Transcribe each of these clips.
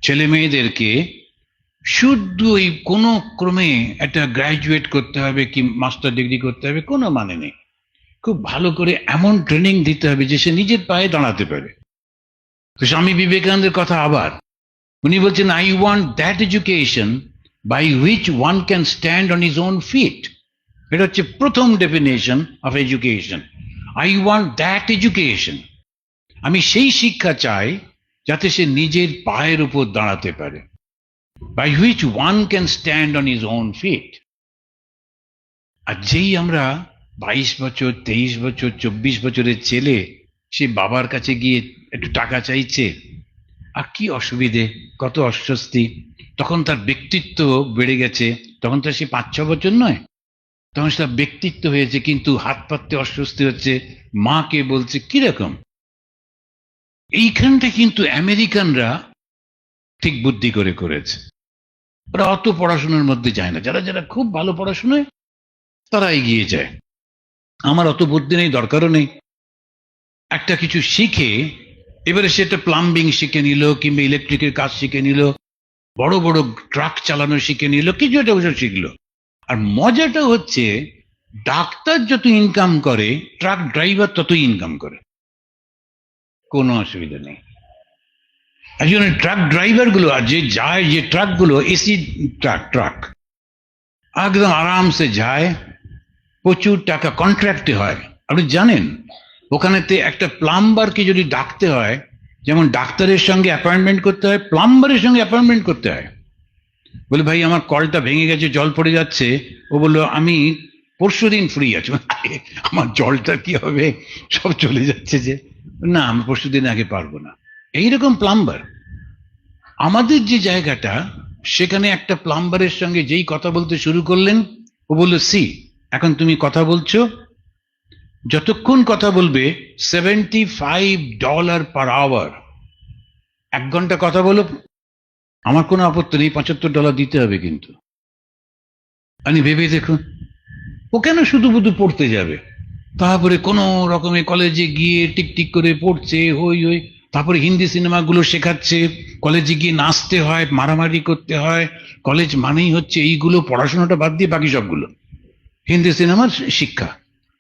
ছেলে মেয়েদেরকে শুদ্ধ ওই কোনো ক্রমে একটা গ্রাজুয়েট করতে হবে কি মাস্টার ডিগ্রি করতে হবে কোনো মানে নেই, খুব ভালো করে এমন ট্রেনিং দিতে হবে যে সে নিজের পায়ে দাঁড়াতে পারে। তো স্বামী বিবেকানন্দের কথা আবার উনি বলছেন, I want that education by which one can stand on his own feet. এটা হচ্ছে প্রথম definition of education. I want that education, আমি সেই শিক্ষা চাই যাতে সে নিজের পায়ের উপর দাঁড়াতে পারে। By which one can stand on his own feet. আর যেই আমরা 22 বছর, 23 বছর, 24 বছরের ছেলে সে বাবার কাছে গিয়ে একটু টাকা চাইছে, আর কি অসুবিধে, কত অস্বস্তি। তখন তার ব্যক্তিত্ব বেড়ে গেছে, তখন তো সে 5-6 বছর নয়, তখন তার ব্যক্তিত্ব হয়েছে, কিন্তু হাত পাততে অস্বস্তি হচ্ছে, মাকে বলছে কিরকম। এইখানটা কিন্তু আমেরিকানরা ঠিক বুদ্ধি করে করেছে। ওরা অত পড়াশোনার মধ্যে যায় না, যারা যারা খুব ভালো পড়াশোনায় তারা এগিয়ে যায়। আমার অত বুদ্ধি নেই, দরকারও নেই। একটা কিছু শিখে এবারে সেটা প্লাম্বিং শিখে নিল, কিংবা ইলেকট্রিকের কাজ শিখে নিল, বড় বড় ট্রাক চালানো শিখে নিল, কিছু একটা বছর শিখলো। আর মজাটা হচ্ছে, ডাক্তার যত ইনকাম করে ট্রাক ড্রাইভার ততই ইনকাম করে, কোনো অসুবিধা নেই। একজন ট্রাক ড্রাইভার গুলো আর যে যায়, যে ট্রাক গুলো এসি ট্রাক একদম আরামসে যায়, প্রচুর টাকা কন্ট্রাক্টে হয়। আপনি জানেন ওখানেতে একটা প্লাম্বারকে যদি ডাকতে হয়, যেমন ডাক্তারের সঙ্গে অ্যাপয়েন্টমেন্ট করতে হয়, প্লাম্বারের সঙ্গে অ্যাপয়েন্টমেন্ট করতে হয়। বলে, ভাই আমার কলটা ভেঙে গেছে, জল পড়ে যাচ্ছে। ও বললো, আমি পরশুদিন ফ্রি আছি। আমার জলটা কি হবে, সব চলে যাচ্ছে যে, না আমি পরশুদিন আগে পারবো না। এইরকম প্লাম্বার। আমাদের যে জায়গাটা, সেখানে একটা প্লাম্বারের সঙ্গে যেই কথা বলতে শুরু করলেন, ও বললো, সি এখন তুমি কথা বলছো, যতক্ষণ কথা বলবে $75 পার আওয়ার, 1 ঘন্টা কথা বলো, আমার কোনো আপত্তি নেই, $75 দিতে হবে। কিন্তু আমি ভেবে দেখুন, ও কেন শুধু শুধু পড়তে যাবে? তারপরে কোনো রকমের কলেজে গিয়ে টিকটিক করে পড়ছে, হই হই, তারপরে হিন্দি সিনেমাগুলো শেখাচ্ছে, কলেজে গিয়ে নাচতে হয়, মারামারি করতে হয়। কলেজ মানেই হচ্ছে এইগুলো, পড়াশোনাটা বাদ দিয়ে বাকি সবগুলো হিন্দি সিনেমার শিক্ষা।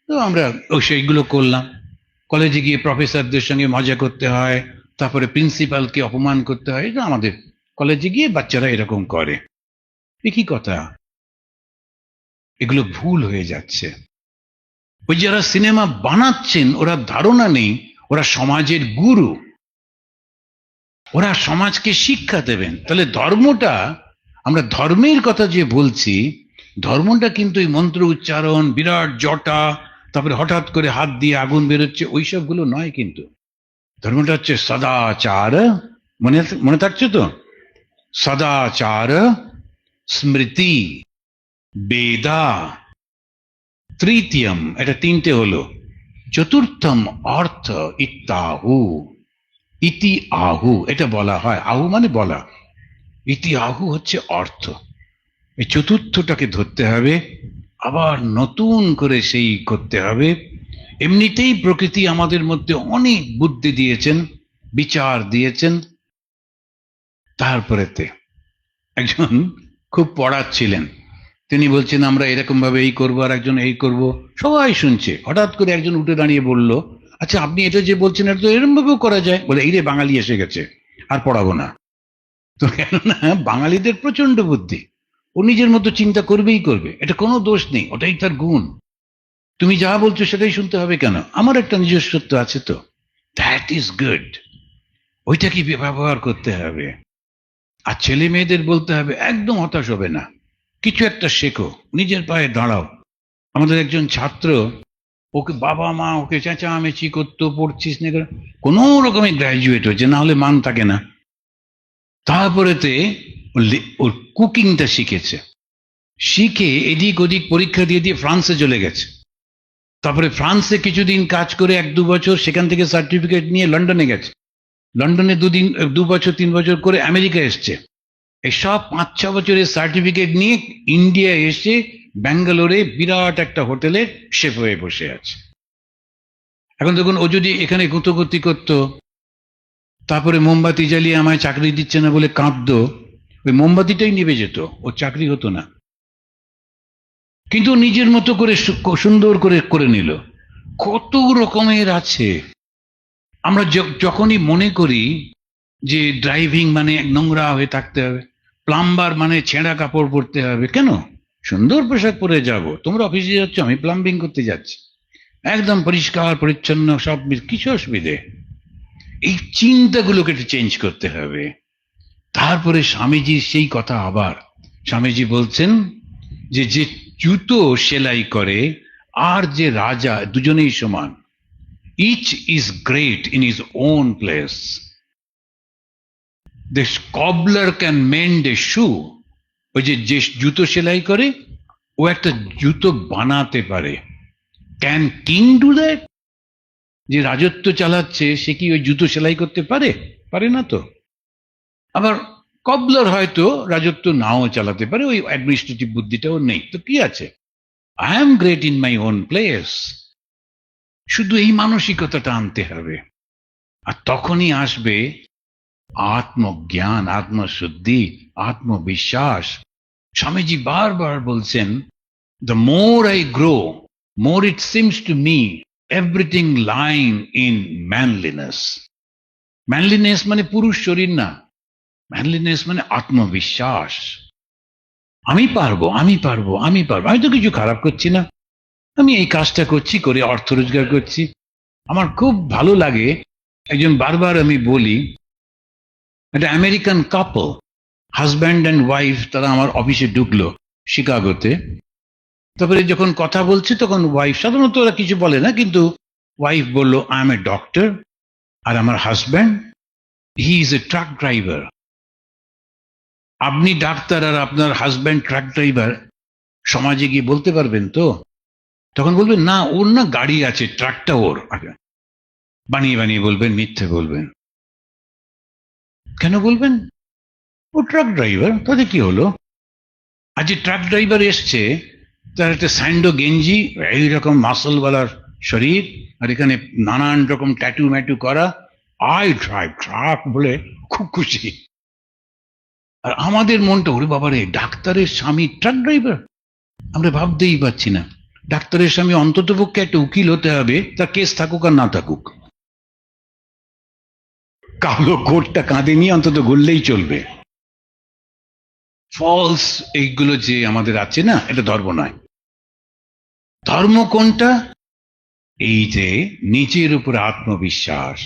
তো আমরা সেইগুলো করলাম। কলেজে গিয়ে প্রফেসরদের সঙ্গে মজা করতে হয়, তারপরে প্রিন্সিপালকে অপমান করতে হয়। এটা আমাদের কলেজে গিয়ে বাচ্চারা এরকম করে। কি কথা, এগুলো ভুল হয়ে যাচ্ছে। ওই যারা সিনেমা বানাচ্ছেন ওরা ধারণা নেই ওরা সমাজের গুরু, ওরা সমাজকে শিক্ষা দেবেন। তাহলে ধর্মটা, আমরা ধর্মের কথা যে বলছি, ধর্মটা কিন্তু এই মন্ত্র উচ্চারণ, বিরাট জটা, তারপরে হঠাৎ করে হাত দিয়ে আগুন বেরোচ্ছে, ওইসবগুলো নয়। কিন্তু ধর্মটা হচ্ছে সদাচার। মনে মনে থাকছে তো? সদাচার, স্মৃতি, বেদা, তৃতীয়ম, এটা 3টে হলো, চতুর্থম অর্থ ইত্যাহু। ইতি আহু এটা বলা হয়, আহু মানে বলা, ইতি আহু হচ্ছে অর্থ। এই চতুর্থটাকে ধরতে হবে, আবার নতুন করে সেই করতে হবে। এমনিতেই প্রকৃতি আমাদের মধ্যে অনেক বুদ্ধি দিয়েছেন, বিচার দিয়েছেন। তারপরেতে একজন খুব পড়াচ্ছিলেন, তিনি বলছেন আমরা এরকম ভাবে এই করবো, আর একজন এই করব, সবাই শুনছে। হঠাৎ করে একজন উঠে দাঁড়িয়ে বলল, আচ্ছা আপনি এটা যে বলছেন এটা তো এরকম ভাবেও করা যায়। বলে, এই রে বাঙালি এসে গেছে, আর পড়াবো না। তো কেননা বাঙালিদের প্রচন্ড বুদ্ধি, ও নিজের মতো চিন্তা করবেই করবে, এটা কোনো দোষ নেই, ওটাই তার গুণ। তুমি যা বলছো সেটাই শুনতে হবে কেন? আমার একটা নিজস্বত্ব আছে তো, দ্যাট ইজ গুড। ওইটাকে ব্যবহার করতে হবে। আর ছেলে মেয়েদের বলতে হবে একদম হতাশ হবে না, কিছু একটা শেখো, নিজের পায়ে দাঁড়াও। আমাদের একজন ছাত্র, ওকে বাবা মা ওকে চেঁচামেচি করতো, পড়ছিস না, কোনো রকমের গ্রাজুয়েট হয়েছে, না হলে মান থাকে না। তারপরেতে ওর কুকিংটা শিখেছে, শিখে এদিক ওদিক পরীক্ষা দিয়ে দিয়ে ফ্রান্সে চলে গেছে। তারপরে ফ্রান্সে কিছুদিন কাজ করে 1-2 বছর, সেখান থেকে সার্টিফিকেট নিয়ে লন্ডনে গেছে। লন্ডনে 2 বছর 3 বছর করে আমেরিকা এসছে। এই সব 5-6 বছরের সার্টিফিকেট নিয়ে ইন্ডিয়া এসে ব্যাঙ্গালোরে বিরাট একটা হোটেলে শেফ হয়ে বসে আছে। এখন দেখুন, ও যদি এখানে গুঁতোগুতি করতো, তারপরে মোমবাতি জ্বালিয়ে আমায় চাকরি দিচ্ছে না বলে কাঁদতো, ওই মোমবাতিটাই নিভে যেত, ওর চাকরি হতো না। কিন্তু নিজের মতো করে সুন্দর করে করে নিল। কত রকমের আছে। আমরা যখনই মনে করি যে ড্রাইভিং মানে নোংরা হয়ে থাকতে হবে, প্লাম্বার মানে ছেঁড়া কাপড় পরতে হবে, কেন? সুন্দর পোশাক পরে যাব। তোমরা অফিসে যাচ্ছ, আমি প্লাম্বিং করতে যাচ্ছি, একদম পরিষ্কার পরিচ্ছন্ন সব, কিছু অসুবিধে? এই চিন্তাগুলোকে একটু চেঞ্জ করতে হবে। তারপরে স্বামীজির সেই কথা আবার, স্বামীজি বলছেন যে যে জুতো সেলাই করে আর যে রাজা, দুজনেই সমান। Each is great in his own place. The cobbler can mend a shoe. ওই যে যে জুতো সেলাই করে, ও একটা জুতো বানাতে পারে। Can king do that? যে রাজত্ব চালাচ্ছে সে কি ওই জুতো সেলাই করতে পারে? পারে না তো। আবার কবলার হয়তো রাজত্ব নাও চালাতে পারে, ওই অ্যাডমিনিস্ট্রেটিভ বুদ্ধিটাও নেই, তো কি আছে? I am great in my own place. শুধু এই মানসিকতাটা আনতে হবে, আর তখনই আসবে আত্মজ্ঞান, আত্মশুদ্ধি, আত্মবিশ্বাস। স্বামীজি বারবার বলছেন, the more I grow, more it seems to me everything lying in manliness. Manliness মানে পুরুষ শরীর না, ম্যানলিনেস মানে আত্মবিশ্বাস। আমি পারবো, আমি পারবো, আমি পারবো, আমি তো কিছু খারাপ করছি না, আমি এই কাজটা করছি, করে অর্থ রোজগার করছি। আমার খুব ভালো লাগে, একজন বারবার আমি বলি, একটা American couple, husband and wife, তারা আমার অফিসে ঢুকলো শিকাগোতে। তারপরে যখন কথা বলছি তখন ওয়াইফ, সাধারণত ওরা কিছু বলে না, কিন্তু ওয়াইফ বলল, আই এম এ ডক্টর, আর আমার husband he is a truck driver. আপনি ডাক্তার আর আপনার হাজব্যান্ড ট্রাক ড্রাইভার, সমাজে গিয়ে বলতে পারবেন তো? তখন বলবেন, না ওর না গাড়ি আছে, ট্রাকটা ওর। বানিয়ে বানিয়ে বলবেন, মিথ্যে বলবেন। কেন বলবেন? ও ট্রাক ড্রাইভার, তাতে কি হলো? আর যে ট্রাক ড্রাইভার এসছে, তার একটা স্যান্ডো গেঞ্জি, এইরকম মাসলওয়ালার শরীর, আর এখানে নানান রকম ট্যাটু ম্যাটু করা, আই ড্রাইভ ট্রাক বলে খুব খুশি। আর আমাদের মনটা, ওরে বাবারে, ডাক্তারের স্বামী ট্রাক ড্রাইভার, আমরা ভাবতেই পাচ্ছি না। ডাক্তারের স্বামী অন্তত পক্ষে একটা উকিল হতে হবে, তার কেস থাকুক আর না থাকুক, কালো কোটটা কাঁধে নিয়ে অন্তত ঘুরলেই চলবে। ফলস এইগুলো যে আমাদের আছে না, এটা ধর্ম নয়। ধর্ম কোনটা? এই যে নিজের উপর আত্মবিশ্বাস,